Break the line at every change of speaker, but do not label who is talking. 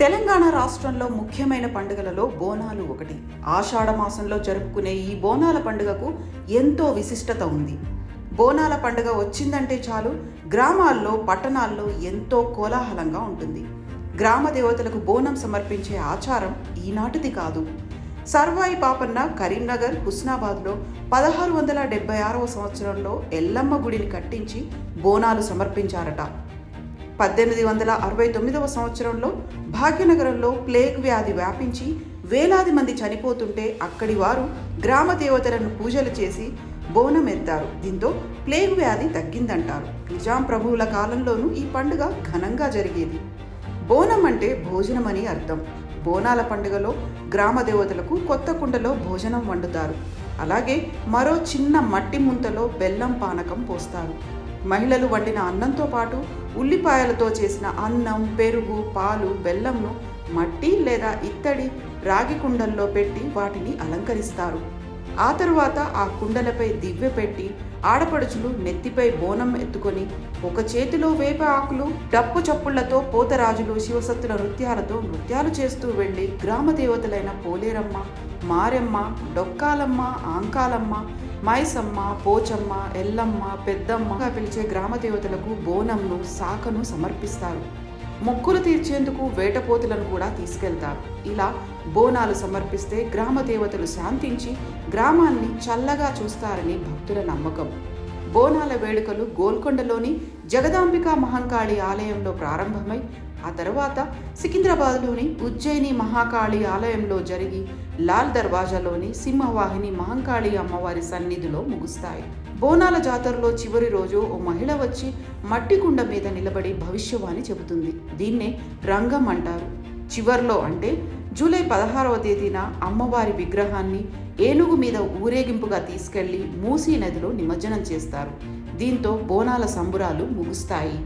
తెలంగాణ రాష్ట్రంలో ముఖ్యమైన పండుగలలో బోనాలు ఒకటి. ఆషాఢ మాసంలో జరుపుకునే ఈ బోనాల పండుగకు ఎంతో విశిష్టత ఉంది. బోనాల పండుగ వచ్చిందంటే చాలు గ్రామాల్లో, పట్టణాల్లో ఎంతో కోలాహలంగా ఉంటుంది. గ్రామ దేవతలకు బోనం సమర్పించే ఆచారం ఈనాటిది కాదు. సర్వాయి పాపన్న కరీంనగర్, హుస్నాబాద్లో 1676వ సంవత్సరంలో ఎల్లమ్మ గుడిని కట్టించి బోనాలు సమర్పించారట. 1869వ సంవత్సరంలో భాగ్యనగరంలో ప్లేగ్ వ్యాధి వ్యాపించి వేలాది మంది చనిపోతుంటే అక్కడి వారు గ్రామ దేవతలను పూజలు చేసి బోనం ఎత్తారు. దీంతో ప్లేగ్ వ్యాధి తగ్గిందంటారు. నిజాం ప్రభువుల కాలంలోనూ ఈ పండుగ ఘనంగా జరిగేది. బోనం అంటే భోజనం అని అర్థం. బోనాల పండుగలో గ్రామ దేవతలకు కొత్త కుండలో భోజనం వండుతారు. అలాగే మరో చిన్న మట్టి ముంతలో బెల్లం పానకం పోస్తారు. మహిళలు వండిన అన్నంతో పాటు ఉల్లిపాయలతో చేసిన అన్నం, పెరుగు, పాలు, బెల్లంను మట్టి లేదా ఇత్తడి, రాగి కుండల్లో పెట్టి వాటిని అలంకరిస్తారు. ఆ తరువాత ఆ కుండలపై దివ్య పెట్టి ఆడపడుచులు నెత్తిపై బోనం ఎత్తుకొని ఒక చేతిలో వేప ఆకులు, డప్పు చప్పుళ్లతో పోతరాజులు శివసత్తుల నృత్యాలు చేస్తూ వెళ్లి గ్రామ దేవతలైన పోలేరమ్మ, మారెమ్మ, డొక్కాలమ్మ, ఆంకాలమ్మ, మైసమ్మ, పోచమ్మ, ఎల్లమ్మ, పెద్దమ్మగా పిలిచే గ్రామ దేవతలకు బోనంను, సాకను సమర్పిస్తారు. మొక్కులు తీర్చేందుకు వేటపోతులను కూడా తీసుకెళ్తారు. ఇలా బోనాలు సమర్పిస్తే గ్రామ దేవతలు శాంతించి గ్రామాన్ని చల్లగా చూస్తారని భక్తుల నమ్మకం. బోనాల వేడుకలు గోల్కొండలోని జగదాంబిక మహంకాళి ఆలయంలో ప్రారంభమై ఆ తర్వాత సికింద్రాబాద్లోని ఉజ్జయిని మహాకాళి ఆలయంలో జరిగి లాల్ దర్వాజాలోని సింహవాహిని మహంకాళి అమ్మవారి సన్నిధిలో ముగుస్తాయి. బోనాల జాతరలో చివరి రోజు ఓ మహిళ వచ్చి మట్టి కుండ మీద నిలబడి భవిష్యవాణి చెబుతుంది. దీన్నే రంగం అంటారు. చివర్లో అంటే జూలై 16వ తేదీన అమ్మవారి విగ్రహాన్ని ఏనుగు మీద ఊరేగింపుగా తీసుకెళ్లి మూసీ నదిలో నిమజ్జనం చేస్తారు. దీంతో బోనాల సంబురాలు ముగుస్తాయి.